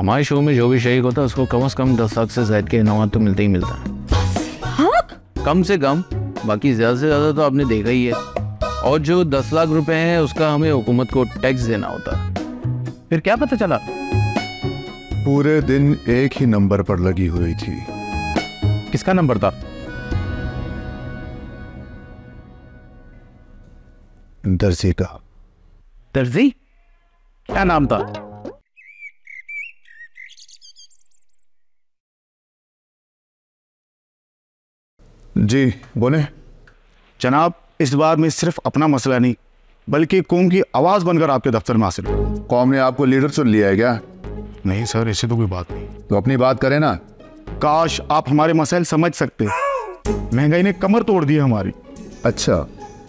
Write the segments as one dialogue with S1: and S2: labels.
S1: हमारे शो में जो भी शरीक होता है उसको कम से कम 10 लाख से ज्यादा के इनाम तो मिलते ही मिलता है।
S2: हाँ?
S1: कम से कम, बाकी ज्यादा से ज्यादा तो आपने देखा ही है। और जो 10 लाख रुपए हैं उसका हमें हुकूमत को टैक्स देना होता है। फिर क्या पता चला?
S3: पूरे दिन एक ही नंबर पर लगी हुई थी।
S1: किसका नंबर था?
S3: दर्जी का।
S1: दर्जी? क्या नाम था?
S3: जी बोले।
S4: जनाब, इस बार मैं सिर्फ अपना मसला नहीं बल्कि कौम की आवाज बनकर आपके दफ्तर में हासिल हूं।
S3: कौम ने आपको लीडर चुन लिया है क्या?
S4: नहीं सर, ऐसे तो कोई बात नहीं।
S3: तो अपनी बात करें ना।
S4: काश आप हमारे मसाइल समझ सकते। महंगाई ने कमर तोड़ दी है हमारी।
S3: अच्छा,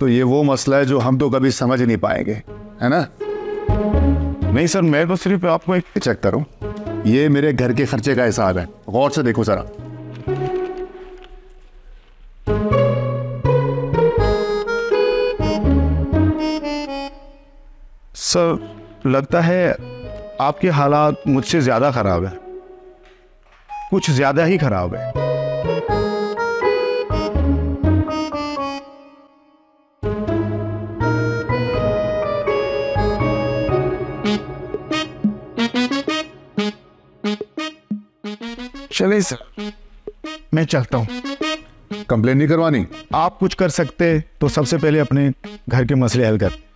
S3: तो ये वो मसला है जो हम तो कभी समझ नहीं पाएंगे, है ना?
S4: नहीं सर, मैं तो सिर्फ आपको एक
S3: चेक करो, ये मेरे घर के खर्चे का हिसाब है, गौर से देखो जरा।
S4: सर, लगता है आपके हालात मुझसे ज्यादा खराब है, कुछ ज्यादा ही खराब है। चलिए सर, मैं चलता हूं।
S3: कंप्लेन नहीं करवानी?
S4: आप कुछ कर सकते तो सबसे पहले अपने घर के मसले हल कर।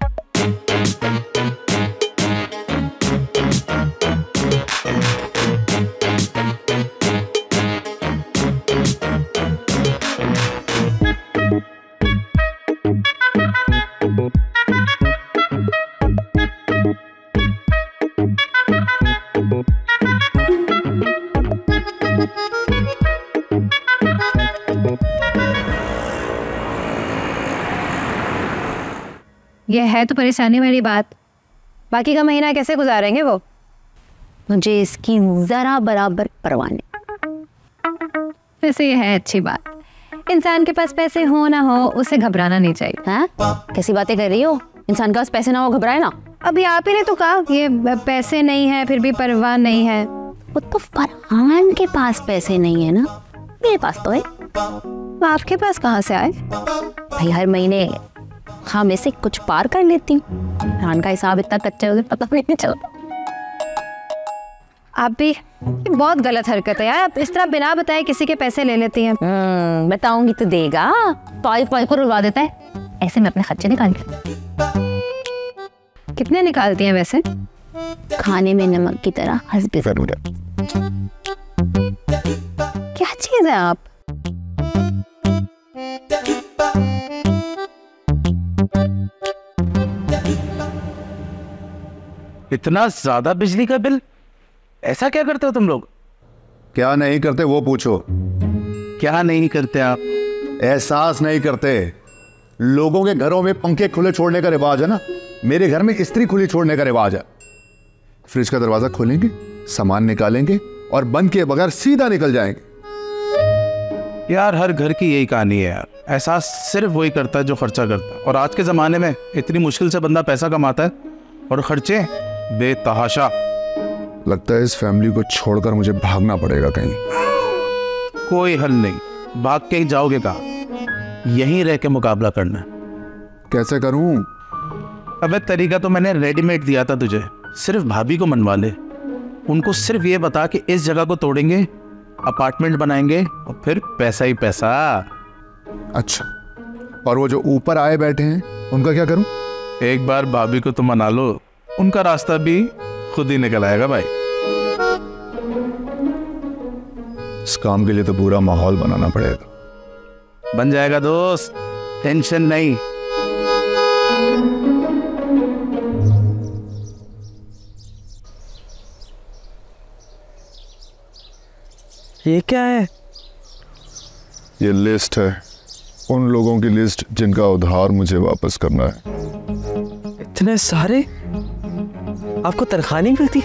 S2: यह है तो परेशानी वाली बात। बाकी का महीना कैसे गुजारेंगे वो? मुझे इसकी जरा बराबर परवाह नहीं। वैसे यह है अच्छी बात। इंसान के पास पैसे हो ना हो उसे घबराना नहीं चाहिए। हाँ? कैसी बातें कर रही हो? इंसान के पास पैसे ना हो घबराए ना। अभी आप ही ने तो कहा ये पैसे नहीं है फिर भी परवाह नहीं है। वो तो फरहान के पास पैसे नहीं है ना, मेरे पास तो है। आपके पास कहाँ से आए? भाई हर महीने हाँ में से कुछ पार कर लेती हूँ। फरहान का हिसाब इतना कच्चा है उसे पता भी नहीं चलता। आप भी बहुत गलत हरकत है यार, आप इस तरह बिना बताए किसी के पैसे ले लेती हैं। बताऊंगी तो देगा, पाई पाई को रुलवा देता है। ऐसे में अपने खर्चे निकालती। कितने निकालती हैं वैसे? खाने में नमक की तरह हंसबे जरूर है। क्या चीज है आप?
S1: इतना ज्यादा बिजली का बिल? ऐसा क्या करते हो तुम लोग?
S3: क्या नहीं करते वो पूछो।
S1: क्या नहीं करते आप?
S3: एहसास नहीं करते। लोगों के घरों में पंखे खुले छोड़ने का रिवाज है ना, मेरे घर में इस्त्री खुली छोड़ने का रिवाज है। फ्रिज का दरवाजा खोलेंगे, सामान निकालेंगे और बंद किए बगैर सीधा निकल जाएंगे।
S1: यार हर घर की यही कहानी है यार। एहसास सिर्फ वही करता है जो खर्चा करता है। और आज के जमाने में इतनी मुश्किल से बंदा पैसा कमाता है और खर्चे बेतहाशा।
S3: लगता है इस फैमिली को छोड़कर मुझे भागना पड़ेगा कहीं।
S1: कोई हल नहीं, भाग के ही जाओगे कहाँ? यहीं रह के मुकाबला करना है।
S3: कैसे करूं?
S1: अबे तरीका तो मैंने रेडीमेड दिया था तुझे, सिर्फ भाभी को मनवा ले। उनको सिर्फ ये बता कि इस जगह को तोड़ेंगे, अपार्टमेंट बनाएंगे और फिर पैसा ही पैसा।
S3: अच्छा, और वो जो ऊपर आए बैठे हैं उनका क्या करूं?
S1: एक बार भाभी को तो मना लो, उनका रास्ता भी खुद ही निकल आएगा भाई।
S3: इस काम के लिए तो पूरा माहौल बनाना पड़ेगा।
S1: बन जाएगा दोस्त, टेंशन नहीं।
S5: ये क्या है?
S3: ये लिस्ट है, उन लोगों की लिस्ट जिनका उधार मुझे वापस करना है।
S5: इतने सारे? आपको तनख्वाह नहीं मिलती?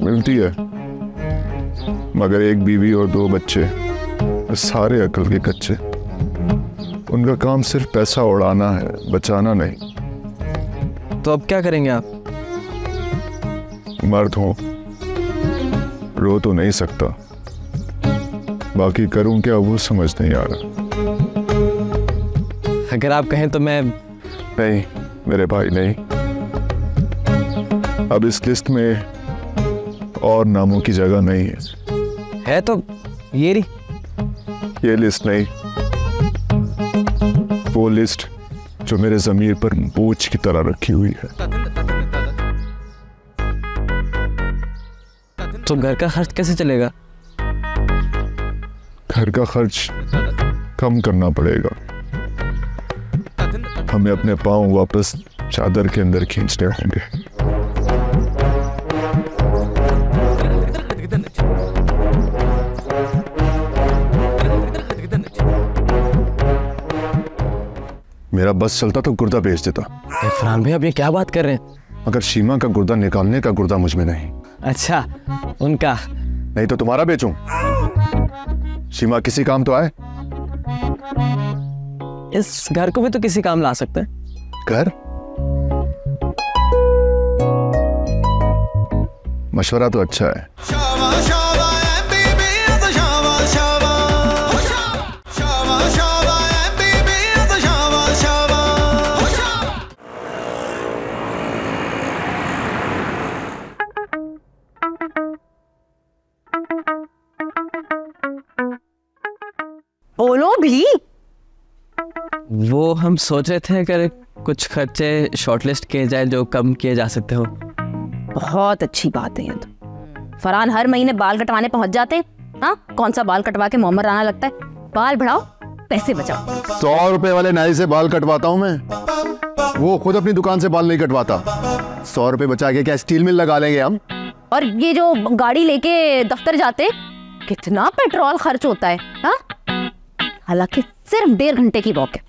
S3: मिलती है, मगर एक बीवी और 2 बच्चे, सारे अकल के कच्चे। उनका काम सिर्फ पैसा उड़ाना है, बचाना नहीं।
S5: तो अब क्या करेंगे आप?
S3: मर्द हो रो तो नहीं सकता, बाकी करूं क्या वो समझ नहीं आ रहा।
S5: अगर आप कहें तो मैं...
S3: नहीं मेरे भाई नहीं, अब इस लिस्ट में और नामों की जगह नहीं
S5: है तो ये रही।
S3: ये लिस्ट नहीं, वो लिस्ट जो मेरे ज़मीर पर बोझ की तरह रखी हुई है।
S5: तो घर का खर्च कैसे चलेगा?
S3: घर का खर्च कम करना पड़ेगा, हमें अपने पांव वापस चादर के अंदर खींचने होंगे। मेरा बस चलता तो गुर्दा बेच देता।
S5: फरहान भाई आप ये क्या बात कर रहे हैं?
S3: मगर शीमा का गुर्दा निकालने का गुर्दा मुझ में नहीं।
S5: अच्छा उनका?
S3: नहीं तो तुम्हारा बेचूं? शीमा किसी काम तो आए।
S5: इस घर को भी तो किसी काम ला सकते हैं।
S3: घर? मशवरा तो अच्छा है।
S2: बोलो भी।
S5: वो हम सोच रहे थे अगर कुछ खर्चे शॉर्टलिस्ट किए जाए जो कम किए जा सकते हो।
S2: बहुत अच्छी बात है ये तो। फरहान हर महीने बाल कटवाने पहुंच जाते हैं। हाँ, कौन सा बाल कटवा के मोहम्मद राना लगता है। बाल बढ़ाओ, पैसे बचाओ।
S3: 100 रुपए वाले नाई से बाल कटवाता हूं मैं, वो खुद अपनी दुकान से बाल नहीं कटवाता। 100 रुपए बचा के क्या स्टील मिल लगा लेंगे हम?
S2: और ये जो गाड़ी लेके दफ्तर जाते, कितना पेट्रोल खर्च होता है। हाँ, हालांकि सिर्फ 1.5 घंटे की वॉक है।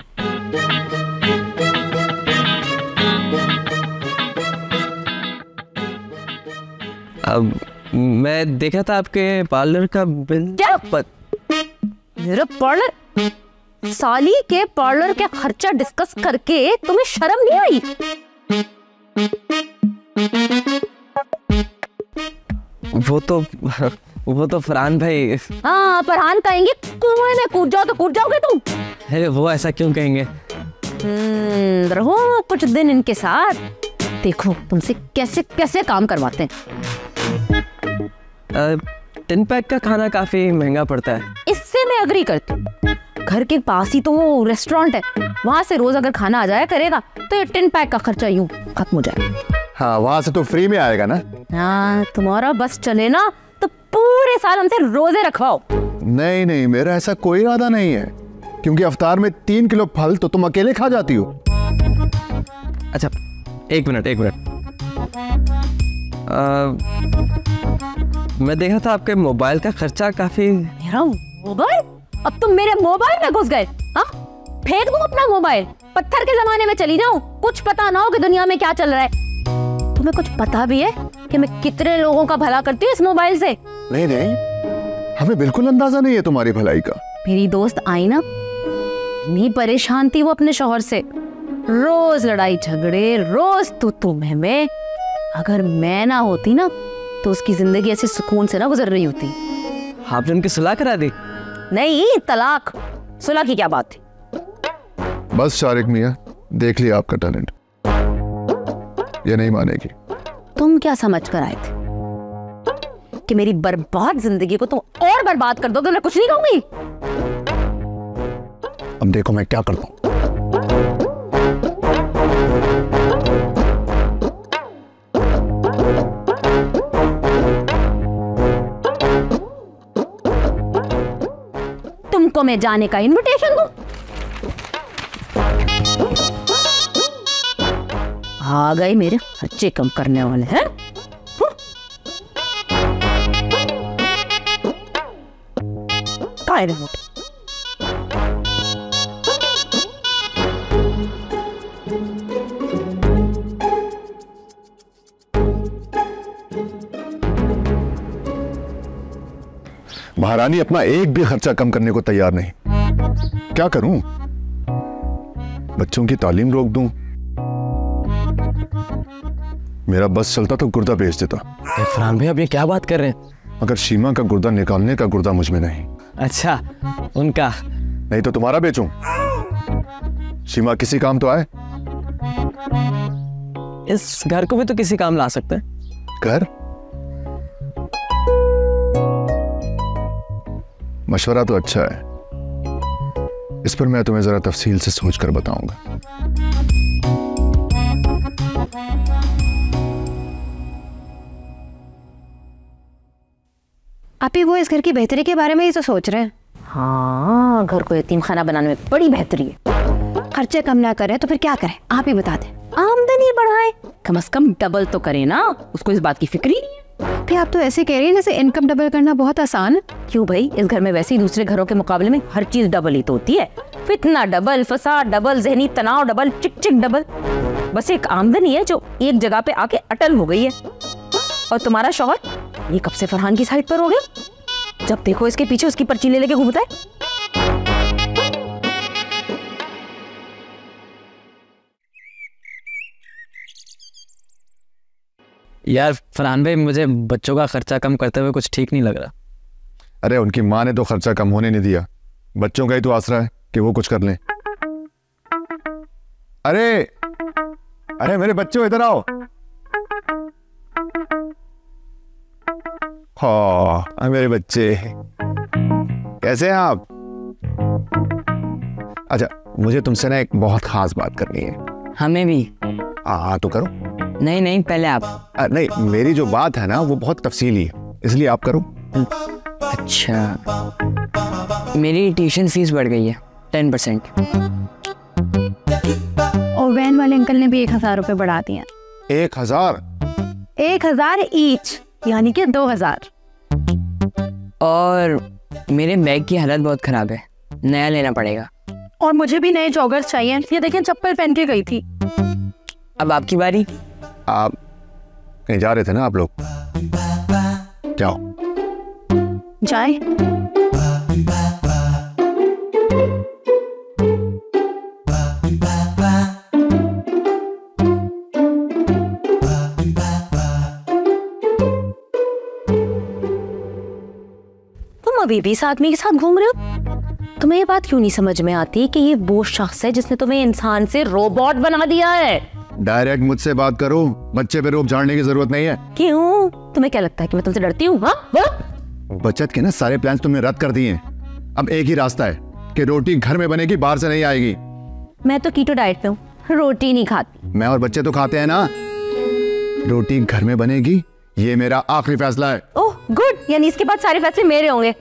S5: अब मैं देखा था आपके पार्लर का बिल।
S2: क्या? मेरा पार्लर? साली के पार्लर का खर्चा डिस्कस करके तुम्हें शर्म नहीं आई?
S5: वो तो फरहान भाई।
S2: हाँ, फरहान कहेंगे कुएं में कूद जाओ तो कूद जाओगे तुम।
S5: अरे वो ऐसा क्यों कहेंगे?
S2: रहो कुछ दिन इनके साथ, देखो तुमसे कैसे कैसे काम करवाते हैं।
S5: 10 पैक का खाना काफी महंगा पड़ता है।
S2: इससे मैं अग्री करती हूँ। घर के पास ही तो वो रेस्टोरेंट है, वहां से रोज अगर खाना आ जाया करेगा तो ये 10 पैक का खर्चा यूं खत्म हो जाएगा।
S3: हाँ, वहां से तो फ्री में आएगा ना।
S2: हाँ, तुम्हारा बस चले ना तो पूरे साल हमसे रोजे रखवाओ।
S3: नहीं नहीं, मेरा ऐसा कोई इरादा नहीं है, क्योंकि अफ्तार में 3 किलो फल तो तुम अकेले खा जाती हो।
S5: अच्छा एक मिनट। मैं देखा था आपके मोबाइल का खर्चा काफी।
S2: मेरा मोबाइल? अब तुम मेरे मोबाइल में घुस गए? हाँ, फेंक दो अपना मोबाइल, पत्थर के जमाने में चली जाऊं, कुछ पता ना हो कि दुनिया में क्या चल रहा है। तुम्हें कुछ पता भी है कि मैं कितने लोगों का भला करती हूँ इस मोबाइल से?
S3: नहीं नहीं, हमें बिल्कुल अंदाजा नहीं है तुम्हारी भलाई का।
S2: मेरी दोस्त आई ना, इतनी परेशान थी वो अपने शौहर से, रोज लड़ाई झगड़े, रोज तू मैं। अगर मैं ना होती ना तो उसकी जिंदगी ऐसे सुकून से ना गुजर रही होती।
S5: आपने उनकी सुलह करा दी?
S2: नहीं, तलाक। सुलह की क्या बात थी?
S3: बस शारिक मियां, देख लिया आपका टैलेंट, ये नहीं मानेगी।
S2: तुम क्या समझ कर आए थे कि मेरी बर्बाद जिंदगी को तुम और बर्बाद कर दोगे? मैं कुछ नहीं कहूंगी।
S3: अब देखो मैं क्या करता हूं।
S2: तुमको मैं जाने का इनविटेशन दूं? आ गए मेरे खर्चे कम करने वाले हैं। कहाँ है रिमोट?
S3: महारानी अपना एक भी खर्चा कम करने को तैयार नहीं। क्या करूं? बच्चों की तालीम रोक दूं? मेरा बस चलता तो गुर्दा बेच देता।
S5: फरहान भाई आप ये क्या बात कर रहे हैं?
S3: मगर सीमा का गुर्दा निकालने का गुर्दा मुझ में नहीं।
S5: अच्छा, उनका?
S3: नहीं तो तुम्हारा बेचूं? सीमा किसी काम तो आए।
S5: इस घर को भी तो किसी काम ला सकते हैं।
S3: घर? मशवरा तो अच्छा है, इस पर मैं तुम्हें जरा तफसील से सोचकर बताऊंगा।
S2: आप ही वो इस घर की बेहतरी के बारे में ही तो सोच रहे हैं। हाँ, घर को यतीम खाना बनाने में बड़ी बेहतरी है। खर्चे कम ना करें तो फिर क्या करें, आप ही बता दें। आमदनी बढ़ाएं, कम से कम डबल तो करें ना, उसको इस बात की फिक्र ही नहीं है। फिर आप तो ऐसे कह रही हैं जैसे इनकम डबल करना बहुत आसान है। क्यों भाई, इस घर में वैसे ही दूसरे घरों के मुकाबले में हर चीज डबल ही तो होती है। फितना डबल, फसाद डबल, जहनी तनाव डबल, चिक चिक डबल। बस एक आमदनी है जो एक जगह पे आके अटल हो गई है। और तुम्हारा शौहर ये कब से फरहान की साइड पर हो गया, जब देखो इसके पीछे उसकी पर्ची ले लेके घूमता है।
S5: यार फरहान भाई, मुझे बच्चों का खर्चा कम करते हुए कुछ ठीक नहीं लग रहा।
S3: अरे उनकी माँ ने तो खर्चा कम होने नहीं दिया, बच्चों का ही तो आसरा है कि वो कुछ कर लें। अरे अरे मेरे बच्चों इधर आओ। हाँ मेरे बच्चे, कैसे हैं आप? अच्छा, मुझे तुमसे ना एक बहुत खास बात करनी है।
S5: हमें भी।
S3: हाँ तो करो।
S5: नहीं नहीं, पहले आप।
S3: नहीं, मेरी जो बात है ना वो बहुत तफसीली है, इसलिए आप करो।
S5: अच्छा, मेरी ट्यूशन फीस बढ़ गई है 10%।
S2: और वैन वाले अंकल ने भी 1000 रुपए बढ़ा दिए।
S3: 1000?
S2: 1000 ईच, यानी कि 2000।
S5: और मेरे बैग की हालत बहुत खराब है, नया लेना पड़ेगा।
S2: और मुझे भी नए जॉगर्स चाहिए। ये देखें, चप्पल पहन के गई थी।
S5: अब आपकी बारी।
S3: आप कहीं जा रहे थे ना आप लोग? जाओ।
S2: जाए? तुम अभी भी इस आदमी के साथ घूम रहे हो? तुम्हें ये बात क्यों नहीं समझ में आती कि ये वो शख्स है जिसने तुम्हें इंसान से रोबोट बना दिया है?
S3: डायरेक्ट मुझसे बात करो, बच्चे पे रोब झाड़ने की जरूरत नहीं है।
S2: क्यों? तुम्हें क्या लगता है कि मैं तुमसे डरती हूँ?
S3: बचत के ना सारे प्लान्स तुमने रद्द कर दिए हैं। अब एक ही रास्ता है कि रोटी घर में बनेगी, बाहर से नहीं आएगी।
S2: मैं तो कीटो डाइट पे हूँ, रोटी नहीं खाती।
S3: मैं और बच्चे तो खाते हैं ना। रोटी घर में बनेगी, ये मेरा आखिरी फैसला है।
S2: ओह गुड, यानी इसके बाद सारे फैसले मेरे होंगे।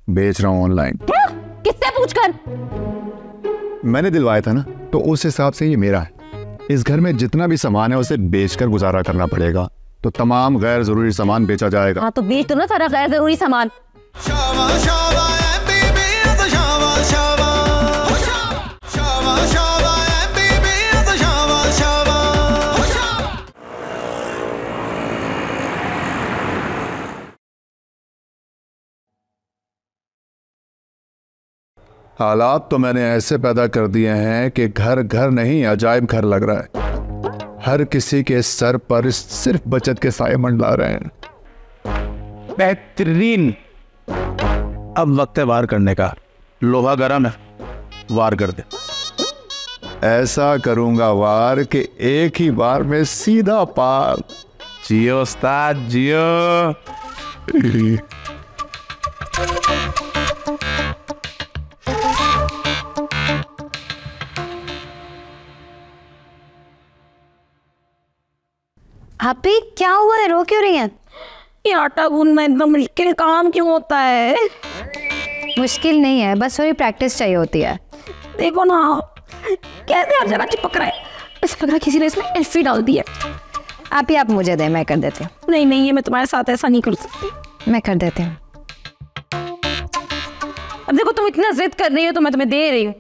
S3: बेच रहा हूँ ऑनलाइन।
S2: क्या? किससे पूछकर?
S3: मैंने दिलवाया था ना, तो उस हिसाब से ये मेरा है। इस घर में जितना भी सामान है उसे बेचकर गुजारा करना पड़ेगा, तो तमाम गैर जरूरी सामान बेचा जाएगा।
S2: हाँ तो बेच दो ना सारा गैर जरूरी सामान।
S3: हालात तो मैंने ऐसे पैदा कर दिए हैं कि घर घर नहीं, अजायब घर लग रहा है। हर किसी के सर पर सिर्फ बचत के साए मंडला रहे हैं।
S1: बेहतरीन। अब वक्त है वार करने का। लोहा गरम है, वार कर दे।
S3: ऐसा करूंगा वार कि एक ही बार में सीधा पार।
S1: जियो उस्ताद, जियो।
S2: आप ही क्या हुआ है, रो क्यों रही हैं?
S6: ये आटा गूंदना इतना मुश्किल काम क्यों होता है?
S2: मुश्किल नहीं है, बस थोड़ी प्रैक्टिस चाहिए होती है।
S6: देखो ना कैसे हर जगह चिपक रहा है। ऐसा लग रहा है किसी ने इसमें एल्फी डाल दी है।
S2: आप मुझे दें, मैं कर देती हूँ।
S6: नहीं नहीं, ये मैं तुम्हारे साथ ऐसा नहीं कर सकती।
S2: मैं कर देती हूँ।
S6: अब देखो तुम इतना जिद कर रही हो तो मैं तुम्हें दे रही हूँ।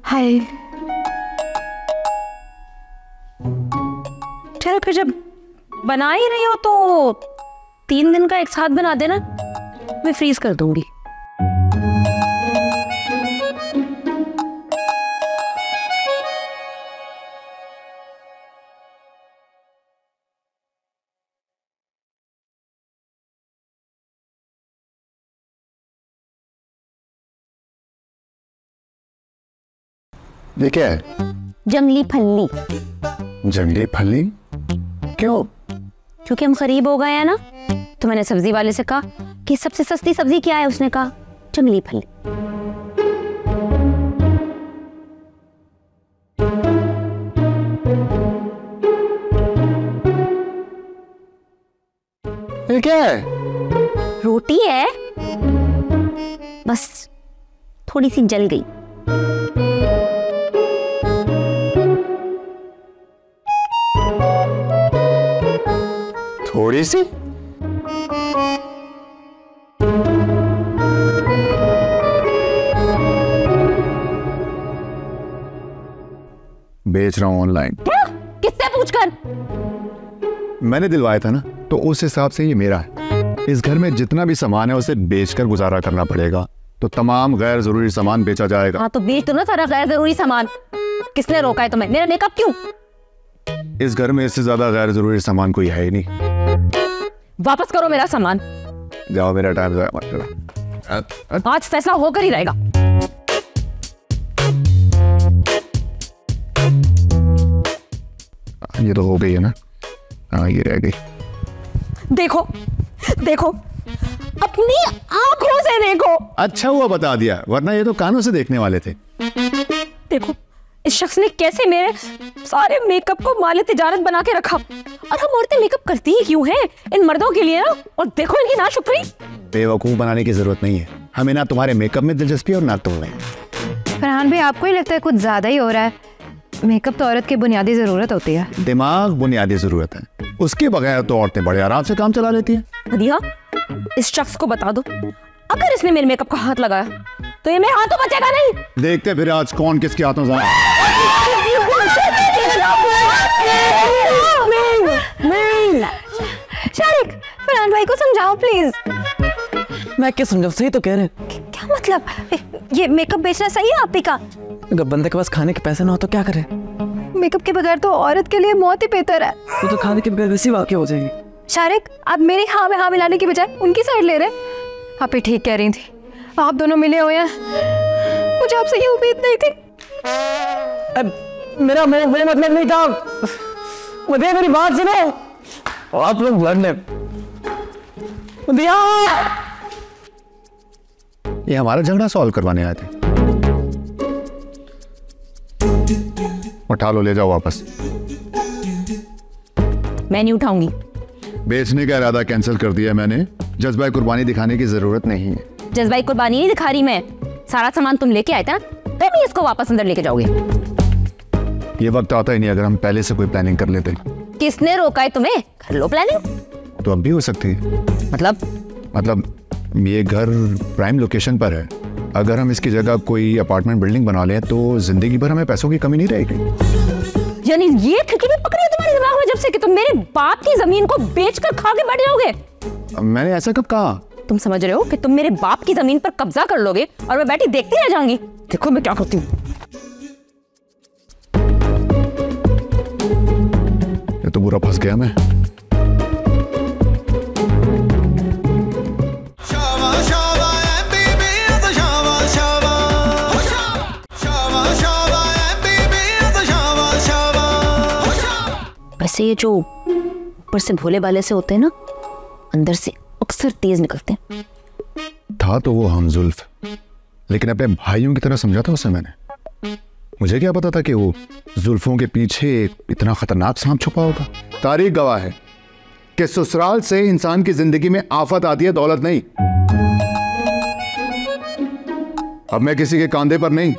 S6: हाय, चलो फिर जब बना ही रही हो तो 3 दिन का एक साथ बना देना, मैं फ्रीज कर दूंगी।
S3: ये क्या है?
S6: जंगली फल्ली।
S3: जंगली फली? क्यों?
S6: क्योंकि हम गरीब हो गए हैं ना, तो मैंने सब्जी वाले से कहा कि सबसे सस्ती सब्जी क्या है, उसने कहा जंगली फली।
S3: ये क्या है?
S6: रोटी है, बस थोड़ी सी जल गई।
S3: थोड़ी सी? बेच रहा हूं ऑनलाइन।
S6: क्या? किससे पूछकर?
S3: मैंने दिलवाया था ना, तो उस हिसाब से ये मेरा है। इस घर में जितना भी सामान है उसे बेचकर गुजारा करना पड़ेगा, तो तमाम गैर जरूरी सामान बेचा जाएगा।
S6: हाँ तो बेच दो ना सारा गैर जरूरी सामान। किसने रोका है तुम्हें? मेरा मेकअप क्यों?
S3: इस घर में इससे ज्यादा गैर जरूरी सामान कोई है ही नहीं।
S6: वापस करो मेरा सामान।
S3: जाओ, मेरा टाइम जाया मत करो।
S6: आज फैसला होकर ही रहेगा।
S3: ये तो हो गई है ना? हाँ, ये रह गई।
S6: देखो देखो, अपनी आंखों से देखो।
S3: अच्छा हुआ बता दिया, वरना ये तो कानों से देखने वाले थे।
S6: देखो इस शख्स ने कैसे मेरे सारे मेकअप को माले तिजारत बना के रखा। और हम औरतें मेकअप करती ही क्यों हैं? इन मर्दों के लिए ना। और देखो इनकी नाशुक्री।
S3: बेवकूफ बनाने की जरूरत नहीं है, हमें ना तुम्हारे मेकअप में दिलचस्पी और ना तुम्हें।
S2: फरहान भाई, आपको ही लगता है कुछ ज्यादा ही हो रहा है? मेकअप तो औरत की बुनियादी जरूरत होती है।
S3: दिमाग बुनियादी जरूरत है, उसके बगैर तो औरतें बड़े आराम से काम चला लेती हैं।
S6: मदिहा, इस शख्स को बता दो, अगर इसने मेरे मेकअप का हाथ लगाया तो ये मेरे हाथों बचेगा नहीं।
S3: देखते फिर आज कौन किसके हाथों से।
S2: शारिक, फरहान भाई को समझाओ प्लीज।
S5: मैं क्या समझाऊं? सही तो कह रहे हैं।
S2: क्या मतलब? ये मेकअप बेचना सही है आप ही का?
S5: अगर बंदे के पास खाने के पैसे ना हो तो क्या करे?
S2: मेकअप के बगैर तो औरत के लिए मौत ही बेहतर है।
S5: वो तो खाने के बगैर वैसी वाकई हो जाएंगे।
S2: शारिक, आप मेरी हाँ में हाँ मिलाने की बजाय उनकी साइड ले रहे। आप ही ठीक कह रही थी, आप दोनों मिले हुए हैं। मुझे आपसे ये उम्मीद नहीं थी।
S5: मेरा मतलब नहीं था। मुझे मेरी बात सुनो। आप लोग लड़ने दिया।
S3: ये हमारा झगड़ा सॉल्व करवाने आए थे। उठा लो, ले जाओ वापस।
S6: मैं नहीं उठाऊंगी।
S3: बेचने का इरादा कैंसिल कर दिया मैंने। जज्बा कुर्बानी दिखाने की जरूरत नहीं है।
S6: जज्बाई कुर्बानी नहीं दिखा रही मैं। सारा सामान तुम लेके आए थे ना, तुम ही इसको वापस अंदर लेके जाओगे।
S3: ये वक्त आता ही नहीं अगर हम पहले से कोई प्लानिंग कर लेते।
S6: किसने रोका है तुम्हें? कर लो प्लानिंग।
S3: तो अब भी हो सकती है। मतलब ये घर प्राइम लोकेशन पर है। अगर हम इसकी जगह कोई अपार्टमेंट बिल्डिंग बना लें तो जिंदगी भर हमें पैसों की कमी नहीं रहेगी।
S6: यानी ये ठिकी भी पकड़ी है तुम्हारे दिमाग में जब से कि तुम मेरे बाप की जमीन को बेचकर खा के बैठ जाओगे?
S3: मैंने ऐसा कब कहा?
S6: तुम समझ रहे हो कि तुम मेरे बाप की जमीन पर कब्जा कर लोगे और मैं बैठी देखती रह जाऊंगी? देखो मैं क्या करती हूँ।
S3: ये तो बुरा फंस गया मैं।
S6: वैसे ये जो ऊपर से भोले भाले से होते हैं ना, अंदर से अक्सर तेज निकलते हैं।
S3: था तो वो हमजुल्फ, लेकिन अपने भाइयों की तरह समझा था उसे मैंने। मुझे क्या पता था कि वो जुल्फों के पीछे इतना खतरनाक सांप छुपा होगा। तारीख गवाह है कि ससुराल से इंसान की जिंदगी में आफत आती है, दौलत नहीं। अब मैं किसी के कांधे पर नहीं,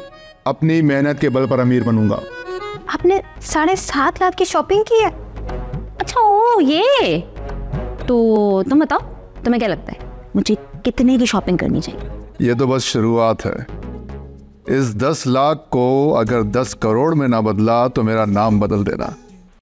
S3: अपनी मेहनत के बल पर अमीर बनूंगा।
S2: आपने 7.5 लाख की शॉपिंग की है?
S6: अच्छा ओ ये तो तुम बताओ, तुम्हें क्या लगता है मुझे कितने की शॉपिंग करनी चाहिए?
S3: ये तो बस शुरुआत है। इस 10 लाख को अगर 10 करोड़ में ना बदला तो मेरा नाम बदल देना।